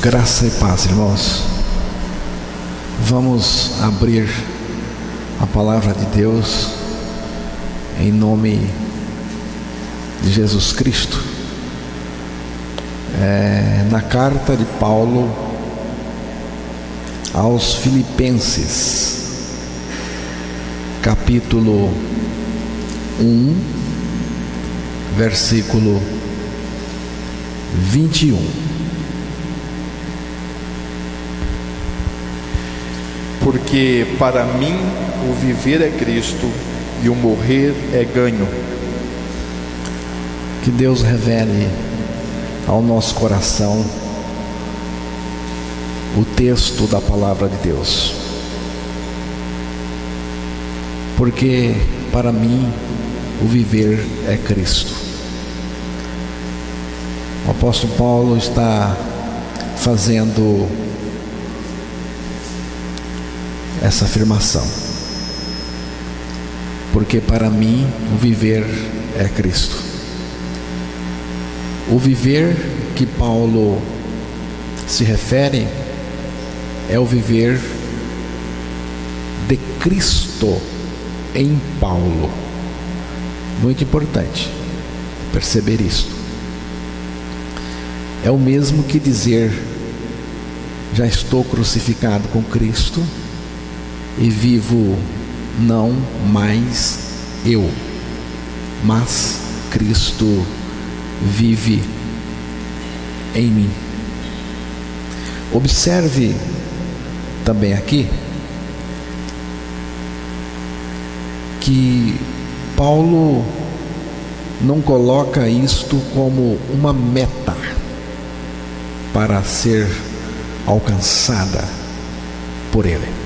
Graça e paz, irmãos. Vamos abrir a palavra de Deus em nome de Jesus Cristo, na carta de Paulo aos Filipenses, capítulo 1, versículo 21. Porque para mim o viver é Cristo e o morrer é ganho. Que Deus revele ao nosso coração o texto da palavra de Deus. Porque para mim o viver é Cristo. O apóstolo Paulo está fazendo essa afirmação. Porque para mim o viver é Cristo. O viver que Paulo se refere é o viver de Cristo em Paulo. Muito importante perceber isso. É o mesmo que dizer: já estou crucificado com Cristo e vivo não mais eu, mas Cristo vive em mim. Observe também aqui que Paulo não coloca isto como uma meta para ser alcançada por ele.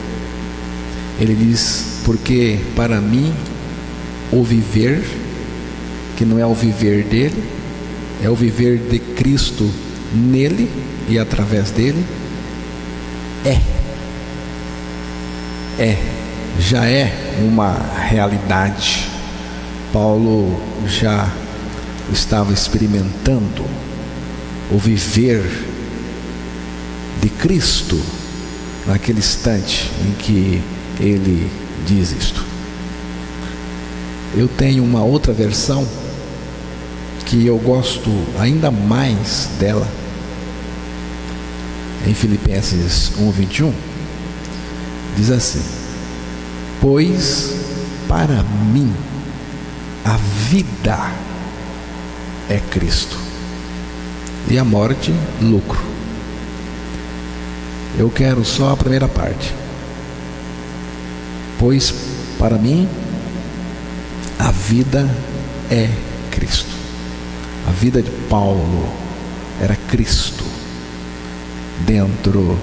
Ele diz: porque para mim o viver, que não é o viver dele, é o viver de Cristo nele e através dele, já é uma realidade. Paulo já estava experimentando o viver de Cristo naquele instante em que ele diz isto. Eu tenho uma outra versão que eu gosto ainda mais dela, em Filipenses 1:21, diz assim: pois para mim a vida é Cristo e a morte lucro. Eu quero só a primeira parte. Pois para mim a vida é Cristo. A vida de Paulo era Cristo dentro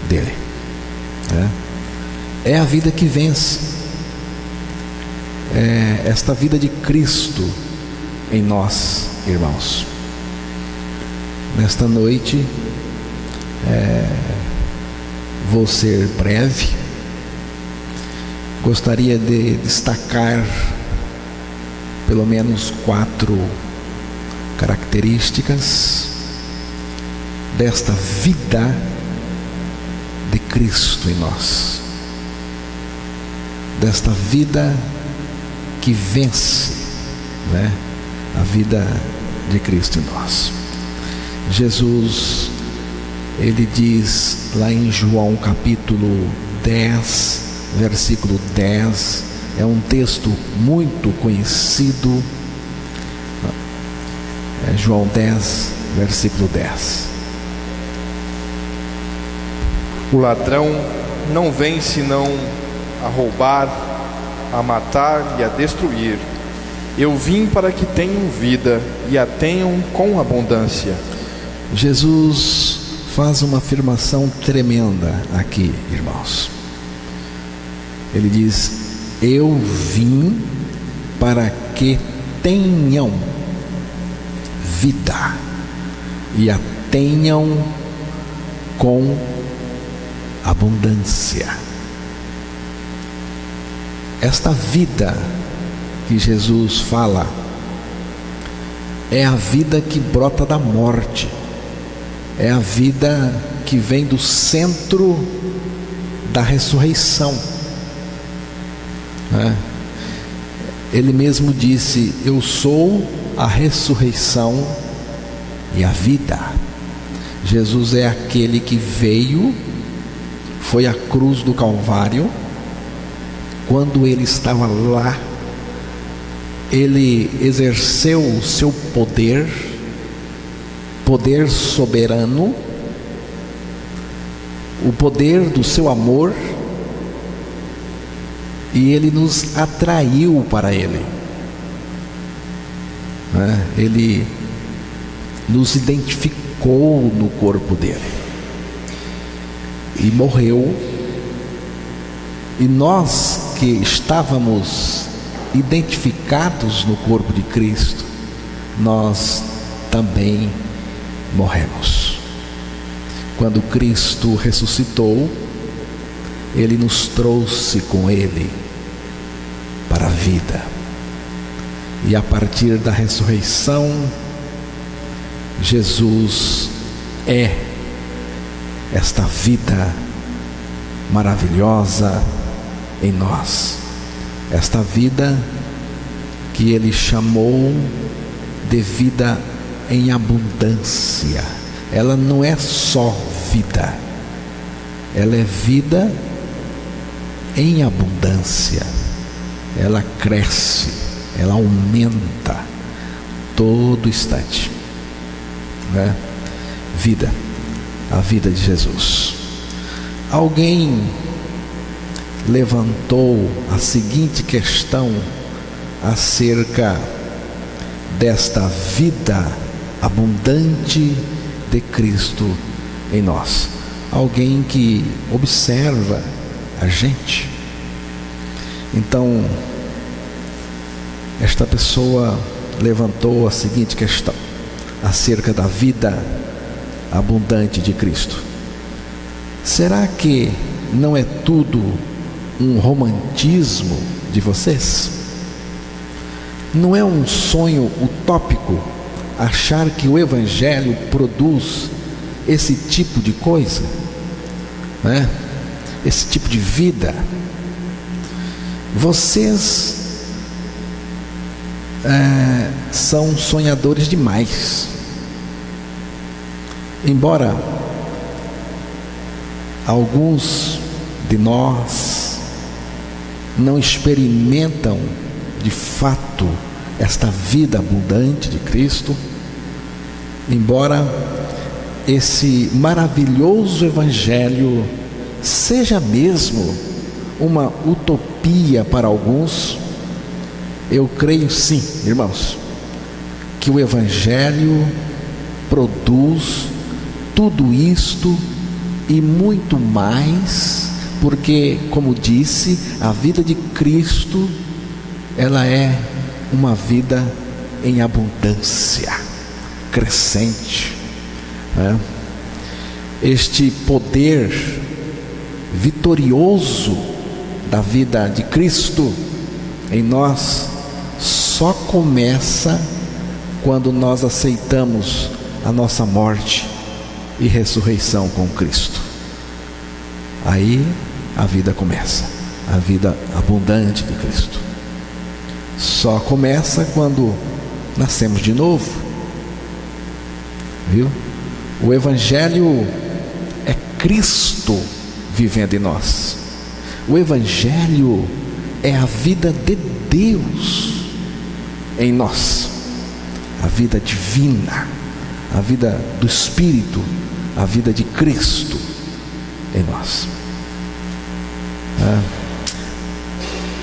dele. É a vida que vence. É esta vida de Cristo em nós, irmãos. Nesta noite, vou ser breve. Gostaria de destacar pelo menos 4 características desta vida de Cristo em nós, desta vida que vence, a vida de Cristo em nós. Jesus, ele diz lá em João capítulo 10, versículo 10, é um texto muito conhecido. João 10, versículo 10. O ladrão não vem senão a roubar, a matar e a destruir. Eu vim para que tenham vida e a tenham com abundância. Jesus faz uma afirmação tremenda aqui, irmãos. Ele diz: eu vim para que tenham vida e a tenham com abundância. Esta vida que Jesus fala é a vida que brota da morte. é a vida que vem do centro da ressurreição, né? Ele mesmo disse: eu sou a ressurreição e a vida. Jesus é aquele que veio, foi à cruz do Calvário. Quando ele estava lá, ele exerceu o seu poder soberano, o poder do seu amor, e ele nos atraiu para ele, né? Ele nos identificou no corpo dele e morreu, e nós que estávamos identificados no corpo de Cristo, nós também morremos. Quando Cristo ressuscitou, ele nos trouxe com ele para a vida, e a partir da ressurreição, Jesus é esta vida maravilhosa em nós, esta vida que ele chamou de vida em abundância. Ela não é só vida, ela é vida em abundância. Ela cresce, ela aumenta todo instante, né? Vida, a vida de Jesus. Alguém levantou a seguinte questão acerca desta vida abundante de Cristo em nós. Alguém que observa a gente. Então, esta pessoa levantou a seguinte questão acerca da vida abundante de Cristo: será que não é tudo um romantismo de vocês? Não é um sonho utópico achar que o Evangelho produz esse tipo de coisa, né? Esse tipo de vida? Vocês são sonhadores demais. Embora alguns de nós não experimentam de fato esta vida abundante de Cristo, embora esse maravilhoso Evangelho seja mesmo uma utopia para alguns, eu creio sim, irmãos, que o Evangelho produz tudo isto e muito mais, porque, como disse, a vida de Cristo, ela é uma vida em abundância, crescente, né? Este poder vitorioso da vida de Cristo em nós só começa quando nós aceitamos a nossa morte e ressurreição com Cristo. Aí a vida começa, a vida abundante de Cristo. Só começa quando nascemos de novo, viu? O Evangelho é Cristo vivendo em nós. O Evangelho é a vida de Deus em nós, a vida divina, a vida do Espírito, a vida de Cristo em nós.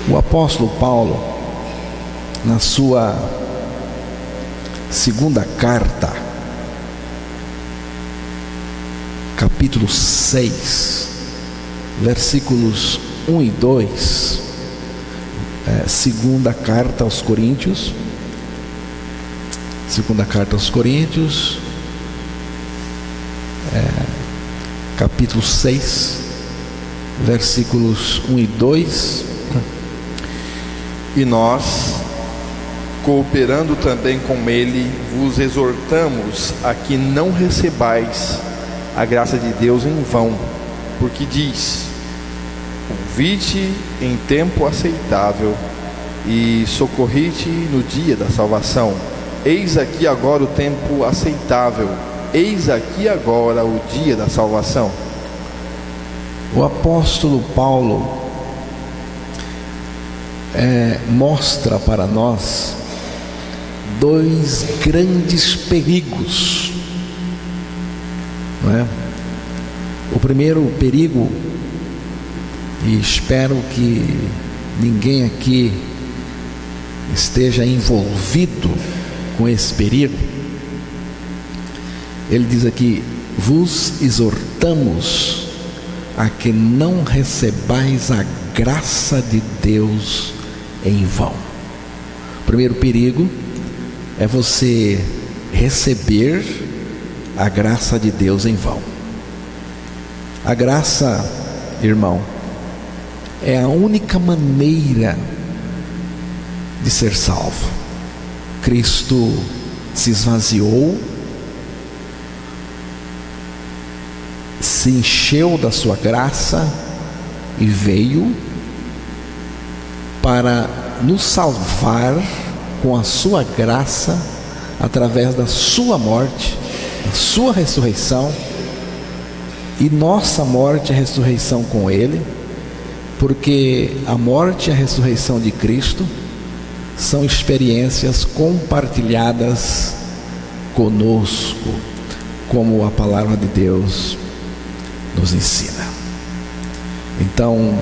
O apóstolo Paulo, na sua segunda carta, capítulo 6, versículos 1 e 2, segunda carta aos Coríntios, capítulo 6, versículos 1 e 2. E nós cooperando também com ele, vos exortamos a que não recebais a graça de Deus em vão, porque diz: ouvi-te em tempo aceitável e socorri-te no dia da salvação. Eis aqui agora o tempo aceitável, eis aqui agora o dia da salvação. O apóstolo Paulo mostra para nós dois grandes perigos, não é? O primeiro perigo, e espero que ninguém aqui esteja envolvido com esse perigo, ele diz aqui: vos exortamos a que não recebais a graça de Deus em vão. O primeiro perigo é você receber a graça de Deus em vão. A graça, irmão, é a única maneira de ser salvo. Cristo se esvaziou, se encheu da sua graça e veio para nos salvar com a sua graça, através da sua morte, da sua ressurreição, e nossa morte e ressurreição com ele, porque a morte e a ressurreição de Cristo são experiências compartilhadas conosco, como a palavra de Deus nos ensina. Então,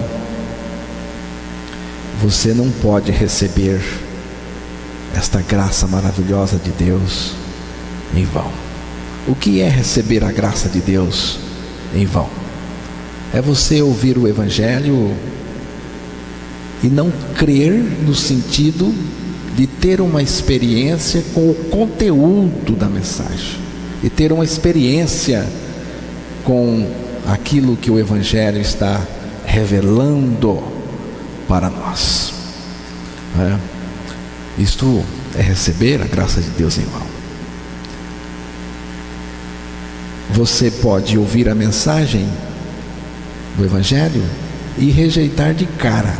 você não pode receber esta graça maravilhosa de Deus em vão. O que é receber a graça de Deus em vão? É você ouvir o Evangelho e não crer, no sentido de ter uma experiência com o conteúdo da mensagem, e ter uma experiência com aquilo que o Evangelho está revelando para nós. Isto é receber a graça de Deus em vão. Você pode ouvir a mensagem do Evangelho e rejeitar de cara.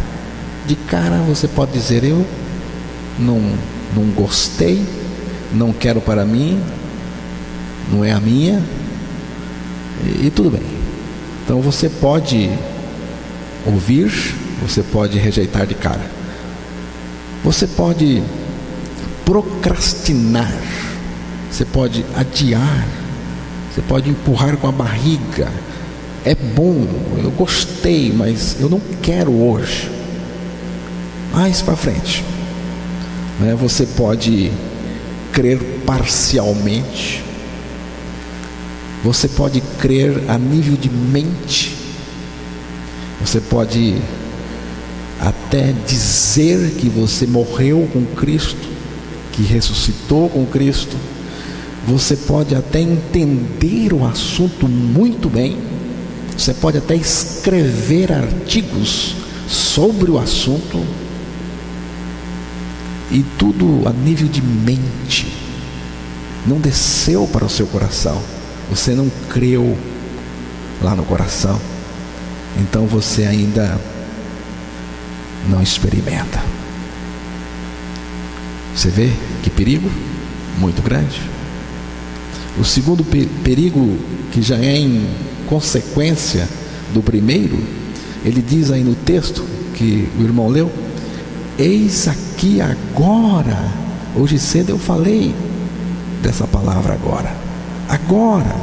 De cara você pode dizer: eu não gostei, não quero para mim, não é a minha, e tudo bem. Então você pode ouvir, você pode rejeitar de cara. Você pode procrastinar, você pode adiar, você pode empurrar com a barriga. É bom, eu gostei, mas eu não quero hoje. Mais para frente. Você pode crer parcialmente. Você pode crer a nível de mente. Você pode até dizer que você morreu com Cristo, que ressuscitou com Cristo. Você pode até entender o assunto muito bem. Você pode até escrever artigos sobre o assunto. E tudo a nível de mente. Não desceu para o seu coração. Você não creu lá no coração. Então você ainda não experimenta. Você vê que perigo? Muito grande. O segundo perigo, que já é em consequência do primeiro, ele diz aí no texto que o irmão leu: eis aqui agora. Hoje cedo eu falei dessa palavra agora. Agora.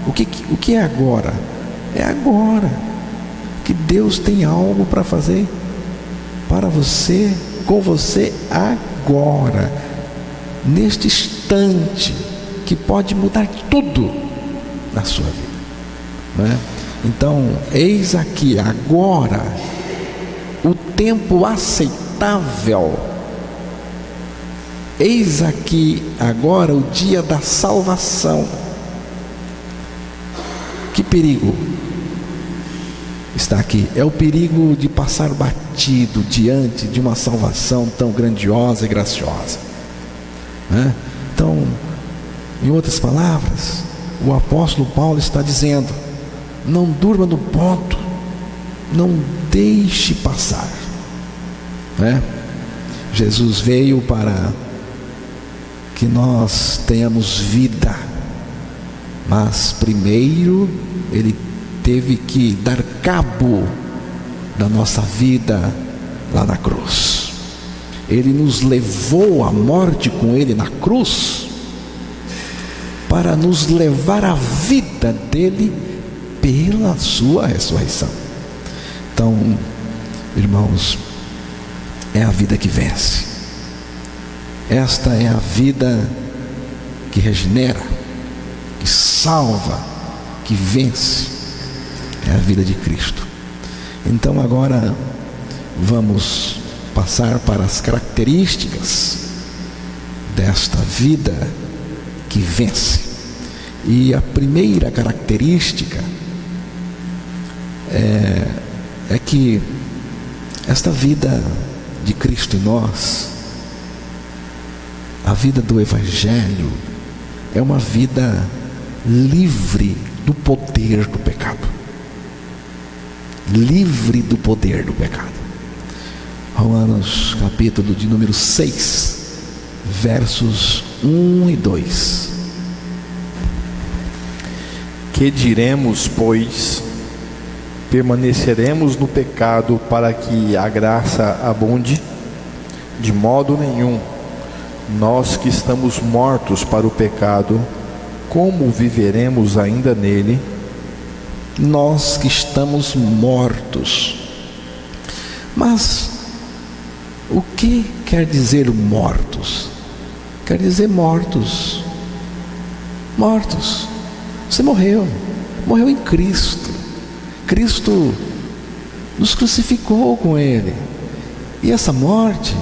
O que é agora? É agora que Deus tem algo para fazer para você, com você agora, neste instante, que pode mudar tudo na sua vida, Então, eis aqui agora o tempo aceitável. Eis aqui agora o dia da salvação. Que perigo está aqui? É o perigo de passar batido diante de uma salvação tão grandiosa e graciosa. né? Então, em outras palavras, o apóstolo Paulo está dizendo: não durma no ponto, não deixe passar, né? Jesus veio para que nós tenhamos vida, mas primeiro Ele teve que dar cabo da nossa vida lá na cruz. Ele nos levou à morte com Ele na cruz, para nos levar à vida dele pela sua ressurreição. Então, irmãos, é a vida que vence. Esta é a vida que regenera, que salva, que vence. É a vida de Cristo. Então agora vamos passar para as características desta vida que vence. E a primeira característica é que esta vida de Cristo em nós, a vida do Evangelho, é uma vida livre do poder do pecado. Livre do poder do pecado. Romanos capítulo de número 6, versos 1 e 2. Que diremos, pois? Permaneceremos no pecado para que a graça abunde? De modo nenhum. Nós que estamos mortos para o pecado, como viveremos ainda nele? Nós que estamos mortos. Mas o que quer dizer mortos? Quer dizer mortos. Mortos. Você morreu em Cristo. Cristo nos crucificou com Ele. E essa morte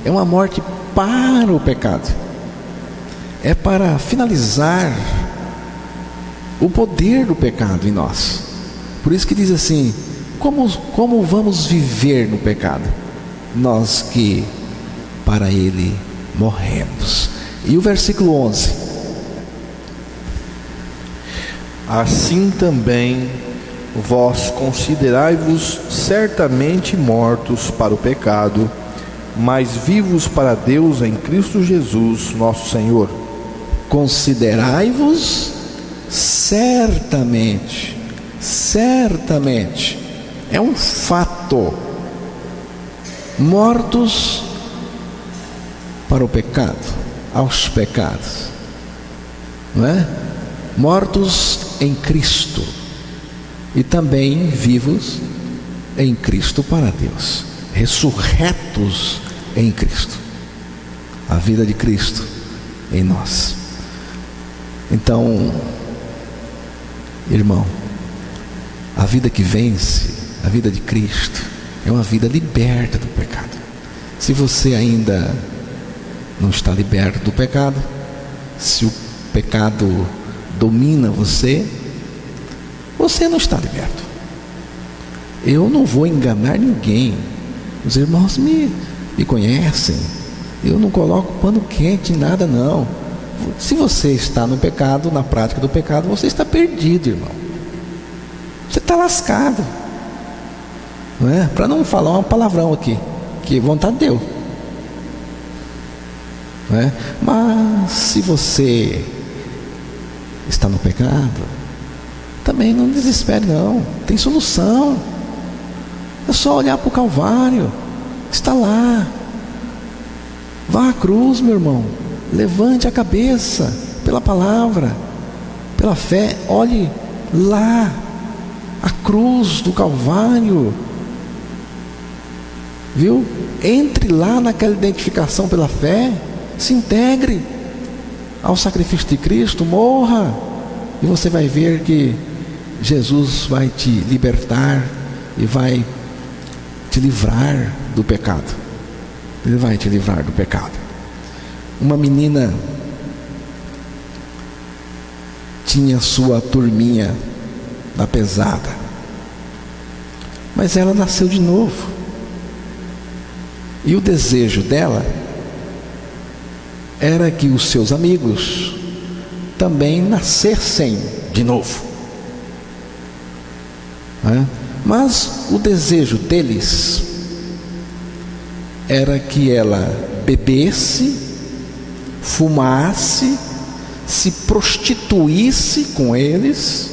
é uma morte para o pecado. É para finalizar o poder do pecado em nós. Por isso que diz assim: como vamos viver no pecado? Nós que para ele morremos. E o versículo 11: assim também vós considerai-vos certamente mortos para o pecado, mas vivos para Deus em Cristo Jesus, nosso Senhor. Considerai-vos certamente, é um fato, mortos para o pecado, aos pecados, não é? Mortos em Cristo e também vivos em Cristo para Deus, ressurretos em Cristo, a vida de Cristo em nós. Então, irmão, a vida que vence, a vida de Cristo, é uma vida liberta do pecado. Se você ainda não está liberto do pecado, se o pecado domina você, você não está liberto. Eu não vou enganar ninguém. Os irmãos me conhecem. Eu não coloco pano quente em nada, não. Se você está no pecado, na prática do pecado, você está perdido, irmão. Você está lascado, não é? Para não falar um palavrão aqui, que vontade deu, não é? Mas se você está no pecado, também não desespere, não. Tem solução. É só olhar para o Calvário. Está lá. Vá à cruz, meu irmão. Levante a cabeça pela palavra, pela fé. Olhe lá, a cruz do Calvário. Viu? Entre lá naquela identificação pela fé. Se integre ao sacrifício de Cristo. Morra. E você vai ver que Jesus vai te libertar e vai te livrar do pecado. Ele vai te livrar do pecado. Uma menina tinha sua turminha da pesada, mas ela nasceu de novo. E o desejo dela era que os seus amigos também nascessem de novo. Mas o desejo deles era que ela bebesse, fumasse, se prostituísse com eles,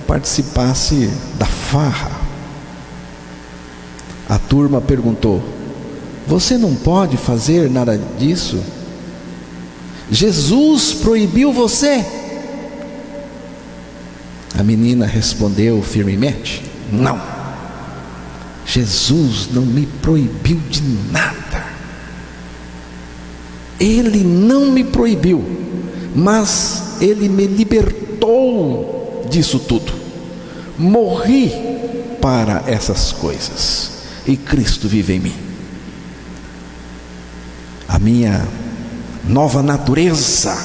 participasse da farra. A turma perguntou: você não pode fazer nada disso? Jesus proibiu você? A menina respondeu firmemente: não, Jesus não me proibiu de nada. Ele não me proibiu, mas Ele me libertou disso tudo. Morri para essas coisas e Cristo vive em mim. A minha nova natureza,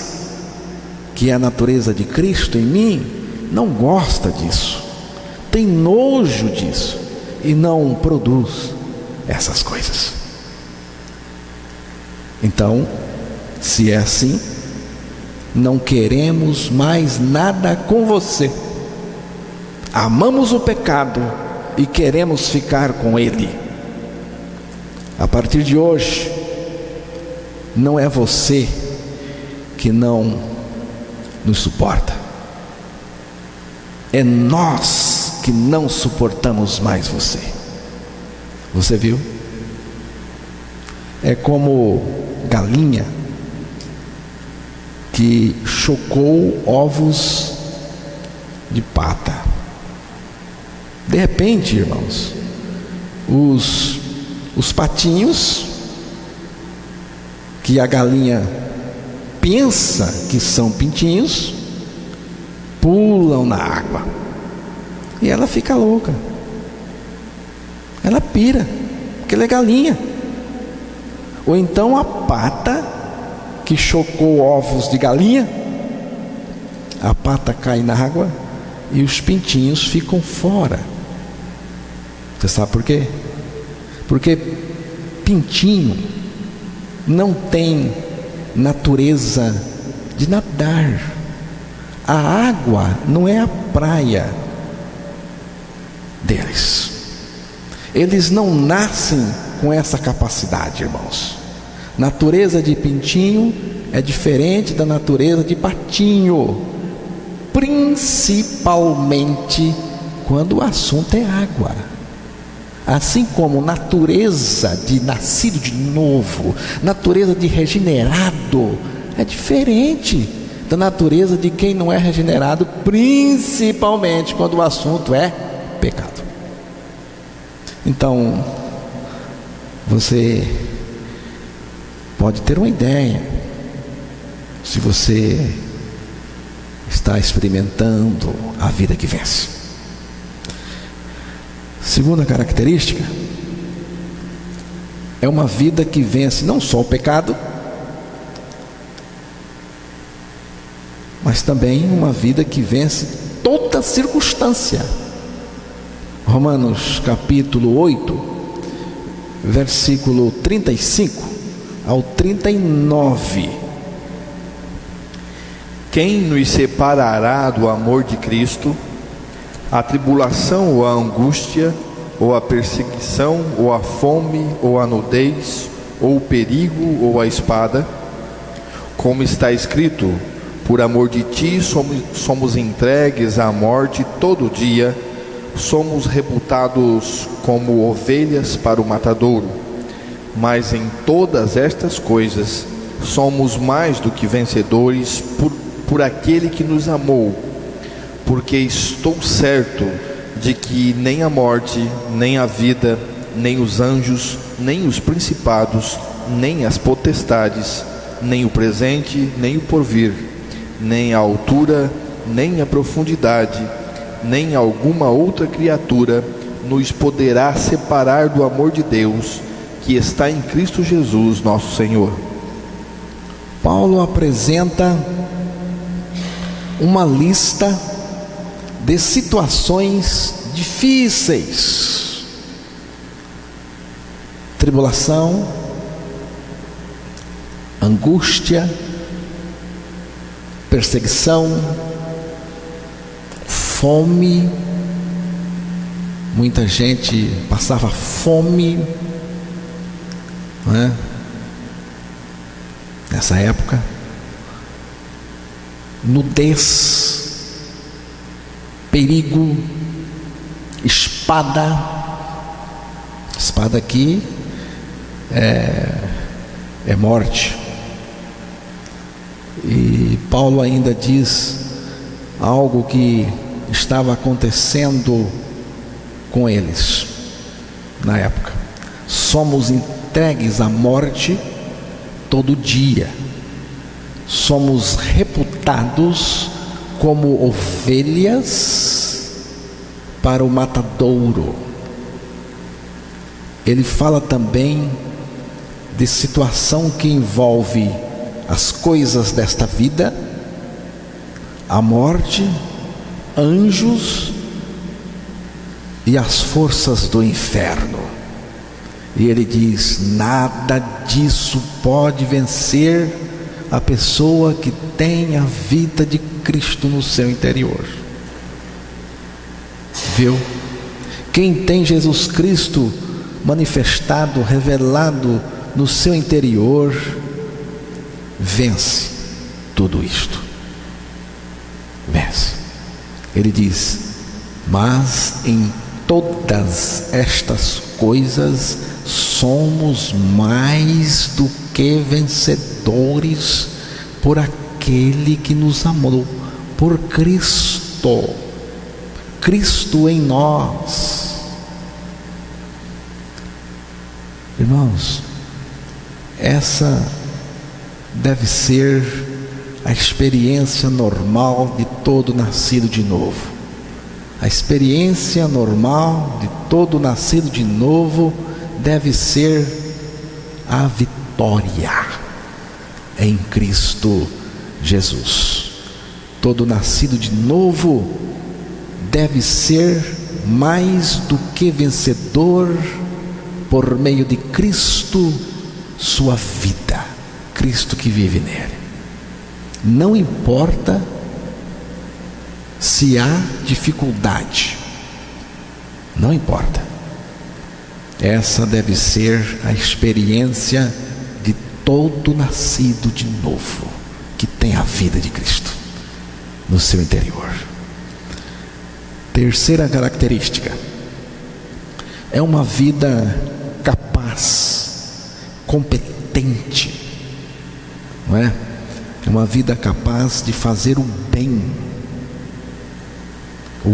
que é a natureza de Cristo em mim, não gosta disso, tem nojo disso e não produz essas coisas. Então, se é assim, não queremos mais nada com você. Amamos o pecado e queremos ficar com ele. A partir de hoje, não é você que não nos suporta, é nós que não suportamos mais você. Você viu? É como galinha que chocou ovos de pata. De repente, irmãos, os patinhos que a galinha pensa que são pintinhos pulam na água e ela fica louca, ela pira, porque ela é galinha. Ou então a pata que chocou ovos de galinha, a pata cai na água e os pintinhos ficam fora. Você sabe por quê? Porque pintinho não tem natureza de nadar. A água não é a praia deles. Eles não nascem com essa capacidade, irmãos. Natureza de pintinho é diferente da natureza de patinho, principalmente quando o assunto é água. Assim como natureza de nascido de novo, natureza de regenerado é diferente da natureza de quem não é regenerado, principalmente quando o assunto é pecado. Então, você pode ter uma ideia, se você está experimentando a vida que vence. Segunda característica é uma vida que vence não só o pecado, mas também uma vida que vence toda circunstância. Romanos capítulo 8, versículo 35 ao 39. Quem nos separará do amor de Cristo? A tribulação ou a angústia, ou a perseguição, ou a fome, ou a nudez, ou o perigo, ou a espada? Como está escrito: por amor de ti somos entregues à morte todo dia, somos reputados como ovelhas para o matadouro. Mas em todas estas coisas somos mais do que vencedores por aquele que nos amou. Porque estou certo de que nem a morte, nem a vida, nem os anjos, nem os principados, nem as potestades, nem o presente, nem o porvir, nem a altura, nem a profundidade, nem alguma outra criatura nos poderá separar do amor de Deus, que está em Cristo Jesus, nosso Senhor. Paulo apresenta uma lista de situações difíceis: tribulação, angústia, perseguição, fome. Muita gente passava fome, não é? Nessa época. Nudez, perigo, espada. Espada aqui é morte. E Paulo ainda diz algo que estava acontecendo com eles na época: somos entregues à morte todo dia, somos reputados como ovelhas para o matadouro. Ele fala também de situação que envolve as coisas desta vida, a morte, anjos e as forças do inferno. E ele diz: nada disso pode vencer a pessoa que tem a vida de Cristo no seu interior. Viu? Quem tem Jesus Cristo manifestado, revelado no seu interior, vence tudo isto. Vence. Ele diz: mas em todas estas coisas somos mais do que vencedores por aquele que nos amou, por Cristo. Cristo em nós. Irmãos, essa deve ser a experiência normal de todo nascido de novo. A experiência normal de todo nascido de novo deve ser a vitória em Cristo Jesus. Todo nascido de novo deve ser mais do que vencedor por meio de Cristo, sua vida, Cristo que vive nele. Não importa se há dificuldade, não importa. Essa deve ser a experiência de todo nascido de novo, que tem a vida de Cristo no seu interior. Terceira característica: é uma vida capaz, competente, não é? É uma vida capaz de fazer o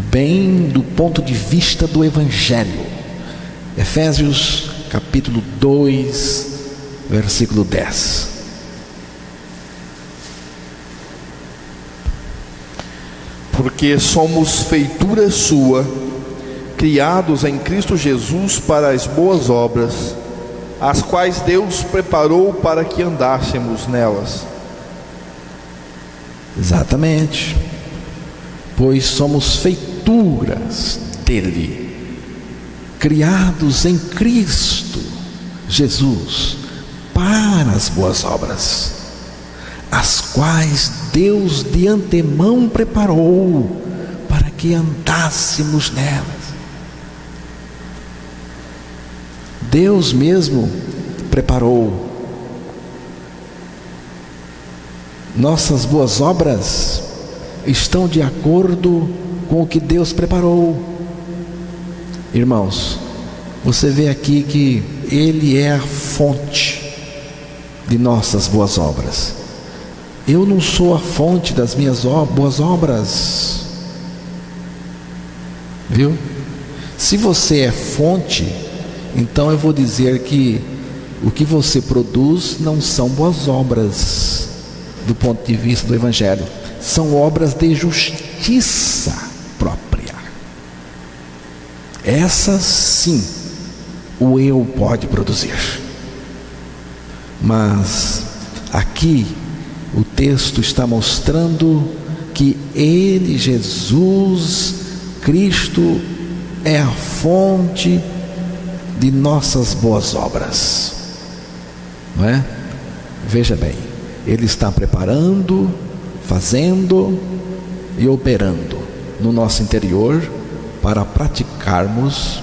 bem do ponto de vista do Evangelho. Efésios capítulo 2, versículo 10. Porque somos feitura sua, criados em Cristo Jesus para as boas obras, as quais Deus preparou para que andássemos nelas. Exatamente. Pois somos feituras dele, criados em Cristo Jesus para as boas obras, as quais Deus de antemão preparou para que andássemos nelas. Deus mesmo preparou. Nossas boas obras estão de acordo com o que Deus preparou. Irmãos, você vê aqui que Ele é a fonte de nossas boas obras. Eu não sou a fonte das minhas boas obras. Viu? Se você é fonte, então eu vou dizer que o que você produz não são boas obras do ponto de vista do Evangelho. São obras de justiça própria. Essas sim, o eu pode produzir. Mas aqui o texto está mostrando que Ele, Jesus Cristo, é a fonte de nossas boas obras, não é? Veja bem, Ele está preparando, fazendo e operando no nosso interior para praticarmos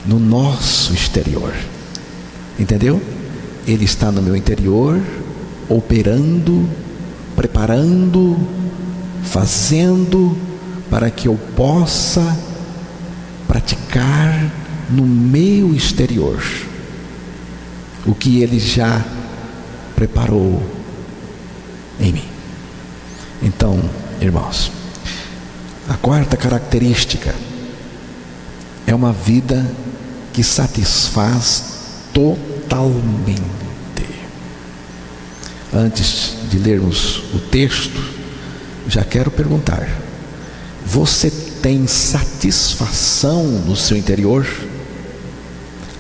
no nosso exterior. Entendeu? Ele está no meu interior, operando, preparando, fazendo para que eu possa praticar no meu exterior o que Ele já preparou em mim. Então, irmãos, a quarta característica é uma vida que satisfaz totalmente. Antes de lermos o texto, já quero perguntar: você tem satisfação no seu interior?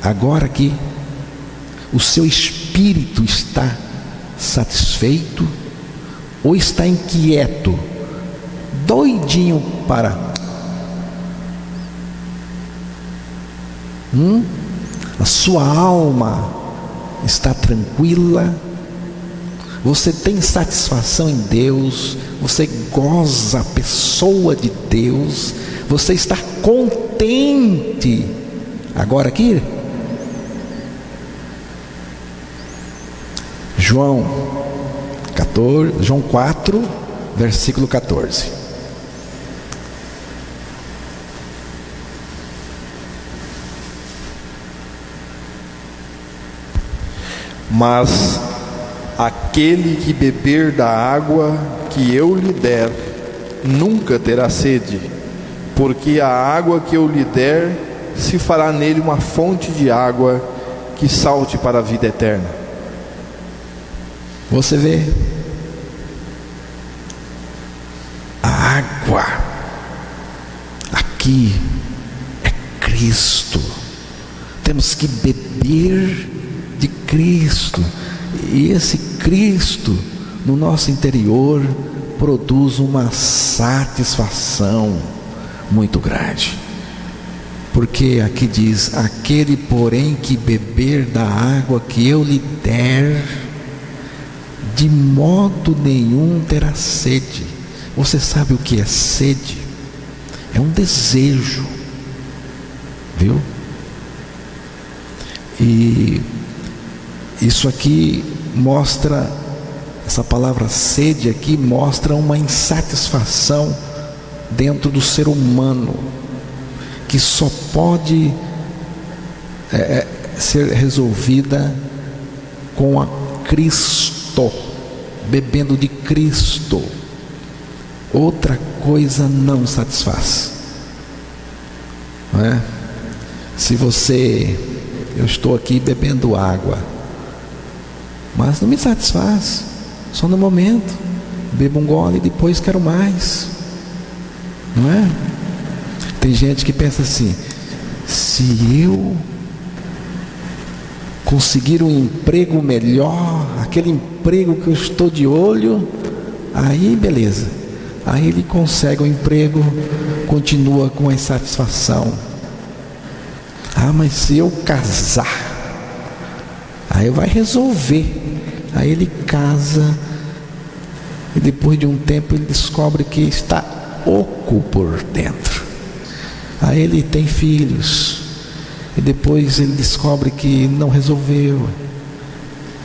Agora que o seu espírito está satisfeito ou está inquieto, doidinho para a sua alma está tranquila? Você tem satisfação em Deus? Você goza a pessoa de Deus? Você está contente agora aqui? João 4, versículo 14. Mas aquele que beber da água que eu lhe der, nunca terá sede, porque a água que eu lhe der se fará nele uma fonte de água que salte para a vida eterna. Você vê, a água aqui é Cristo. Temos que beber de Cristo, e esse Cristo no nosso interior produz uma satisfação muito grande, porque aqui diz: aquele porém que beber da água que eu lhe der, de modo nenhum terá sede. Você sabe o que é sede? É um desejo, viu? E isso aqui mostra, essa palavra sede aqui mostra uma insatisfação dentro do ser humano, que só pode ser resolvida com a Cristo, bebendo de Cristo. Outra coisa não satisfaz, não é? Se eu estou aqui bebendo água, mas não me satisfaz, só no momento, bebo um gole e depois quero mais, não é? Tem gente que pensa assim: se eu conseguir um emprego melhor, aquele emprego que eu estou de olho, aí beleza, aí ele consegue o emprego, continua com a insatisfação. Ah, mas se eu casar, aí vai resolver. Aí ele casa e depois de um tempo ele descobre que está oco por dentro. Aí ele tem filhos e depois ele descobre que não resolveu,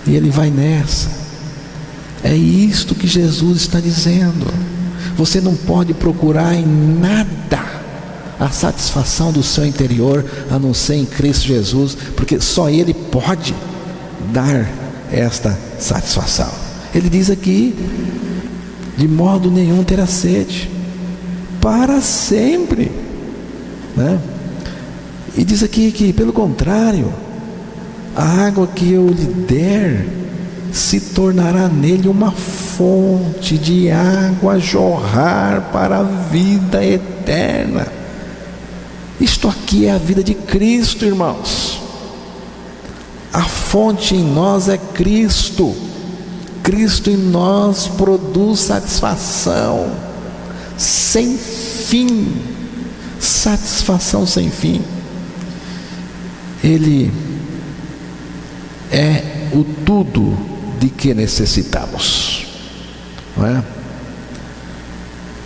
e ele vai nessa. É isto que Jesus está dizendo. Você não pode procurar em nada a satisfação do seu interior, a não ser em Cristo Jesus, porque só Ele pode dar esta satisfação. Ele diz aqui: de modo nenhum terá sede, para sempre, né? E diz aqui que, pelo contrário, a água que eu lhe der se tornará nele uma fonte de água a jorrar para a vida eterna. Isto aqui é a vida de Cristo, irmãos. A fonte em nós é Cristo. Cristo em nós produz satisfação sem fim. Satisfação sem fim. Ele é o tudo de que necessitamos, não é?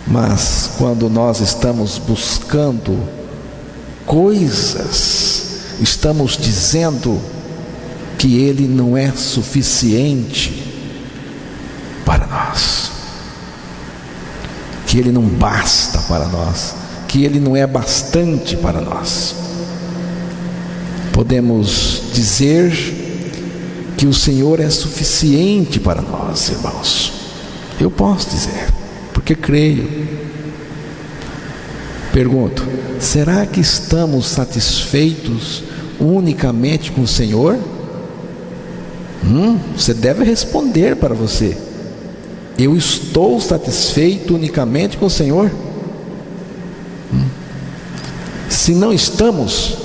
Mas quando nós estamos buscando coisas, estamos dizendo que Ele não é suficiente para nós, que Ele não basta para nós, que Ele não é bastante para nós. Podemos dizer que o Senhor é suficiente para nós, irmãos. Eu posso dizer, porque creio. Pergunto: será que estamos satisfeitos unicamente com o Senhor? Você deve responder para você: eu estou satisfeito unicamente com o Senhor? Se não estamos,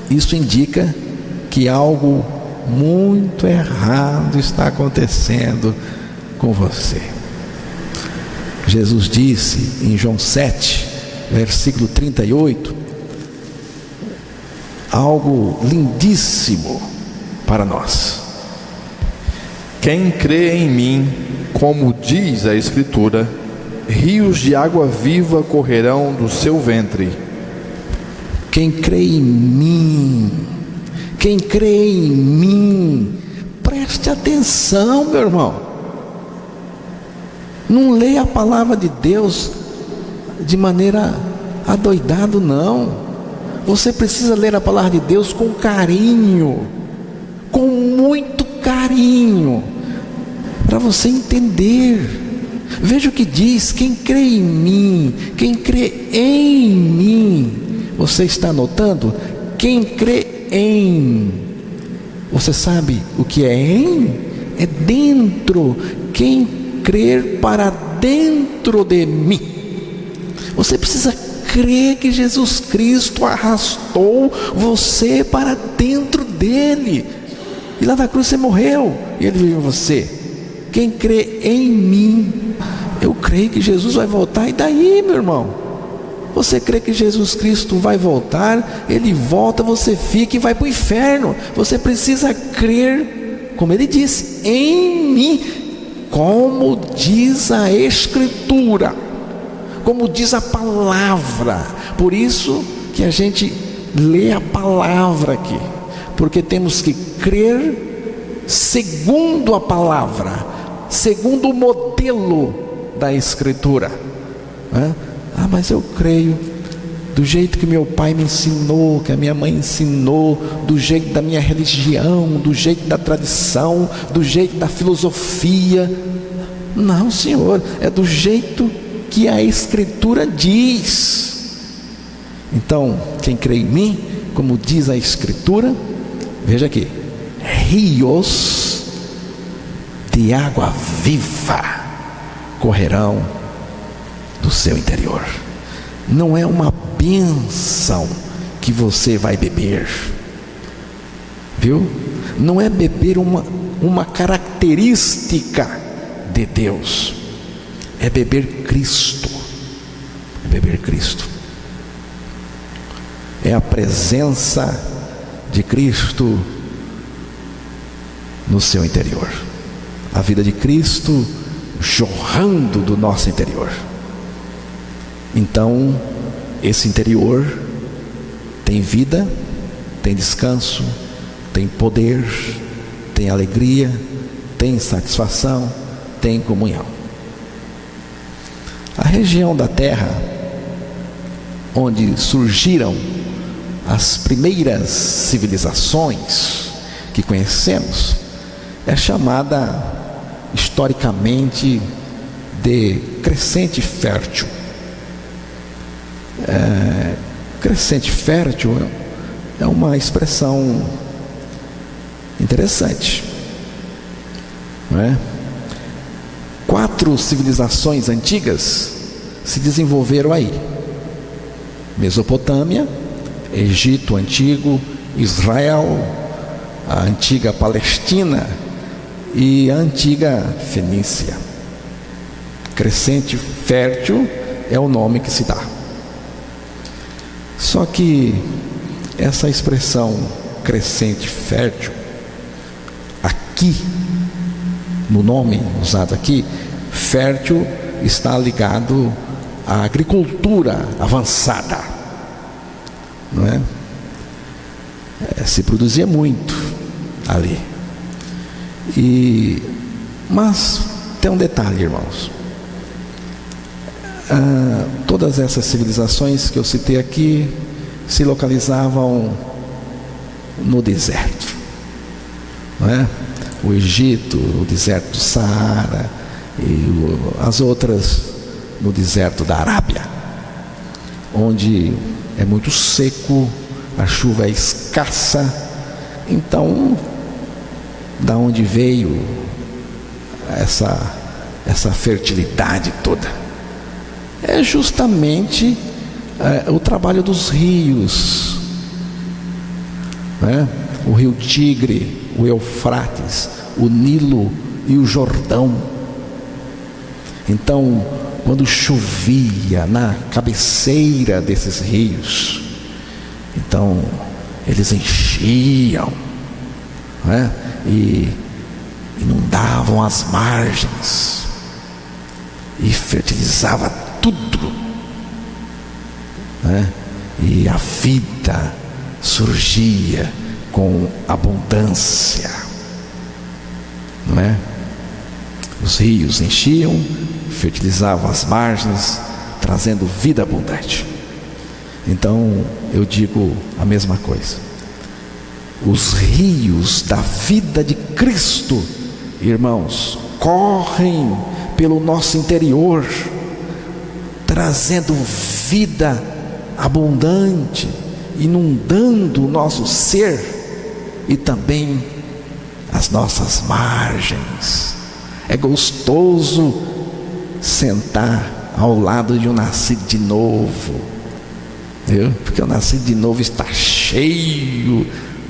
isso indica que algo muito errado está acontecendo com você. Jesus disse em João 7, versículo 38, algo lindíssimo para nós: quem crê em mim, como diz a Escritura, rios de água viva correrão do seu ventre. Quem crê em mim, quem crê em mim, preste atenção, meu irmão. Não leia a palavra de Deus de maneira adoidado, não. Você precisa ler a palavra de Deus com carinho, com muito carinho, para você entender. Veja o que diz: quem crê em mim, quem crê em mim. Você está anotando? Quem crê em. Você sabe o que é em? É dentro. Quem crer para dentro de mim. Você precisa crer que Jesus Cristo arrastou você para dentro dele. E lá na cruz você morreu e ele vive em você. Quem crê em mim. Eu creio que Jesus vai voltar. E daí, meu irmão? Você crê que Jesus Cristo vai voltar, Ele volta, você fica e vai para o inferno. Você precisa crer, como Ele disse, em mim, como diz a Escritura, como diz a palavra. Por isso que a gente lê a palavra aqui, porque temos que crer segundo a palavra, segundo o modelo da Escritura, né? Mas eu creio do jeito que meu pai me ensinou, que a minha mãe ensinou, do jeito da minha religião, do jeito da tradição, do jeito da filosofia. Não, Senhor, é do jeito que a Escritura diz. Então, quem crê em mim, como diz a Escritura, veja aqui: rios de água viva correrão do seu interior. Não é uma bênção que você vai beber, viu? Não é beber uma característica de Deus, é beber Cristo. É beber Cristo. É a presença de Cristo no seu interior, a vida de Cristo jorrando do nosso interior. Então, esse interior tem vida, tem descanso, tem poder, tem alegria, tem satisfação, tem comunhão. A região da terra onde surgiram as primeiras civilizações que conhecemos é chamada historicamente de crescente fértil. Crescente fértil é uma expressão interessante, não é? 4 civilizações antigas se desenvolveram aí: Mesopotâmia, Egito Antigo, Israel, a antiga Palestina e a antiga Fenícia. Crescente fértil é o nome que se dá. Só que essa expressão crescente fértil aqui, no nome usado aqui, fértil está ligado à agricultura avançada, não é? Se produzia muito ali. Mas tem um detalhe, irmãos. Todas essas civilizações que eu citei aqui se localizavam no deserto, não é? O Egito, o deserto do Saara, e as outras no deserto da Arábia, onde é muito seco, a chuva é escassa. Então, da onde veio essa fertilidade toda? É justamente o trabalho dos rios, né? O rio Tigre, o Eufrates, o Nilo e o Jordão. Então, quando chovia na cabeceira desses rios, então eles enchiam, né? E inundavam as margens e fertilizava tudo, né? E a vida surgia com abundância, não é? Os rios enchiam, fertilizavam as margens, trazendo vida abundante. Então eu digo a mesma coisa. Os rios da vida de Cristo, irmãos, correm pelo nosso interior, trazendo vida abundante, inundando o nosso ser e também as nossas margens. É gostoso sentar ao lado de um nascido de novo, viu? Porque o nascido de novo está cheio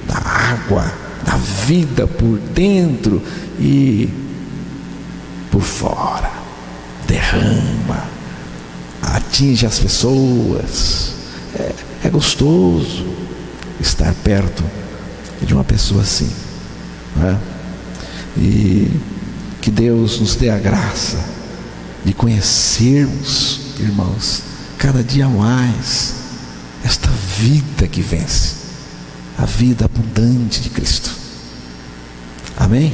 da água, da vida por dentro e por fora, derrama, atinge as pessoas. É gostoso estar perto de uma pessoa assim, né? E que Deus nos dê a graça de conhecermos, irmãos, cada dia mais esta vida que vence, a vida abundante de Cristo. Amém?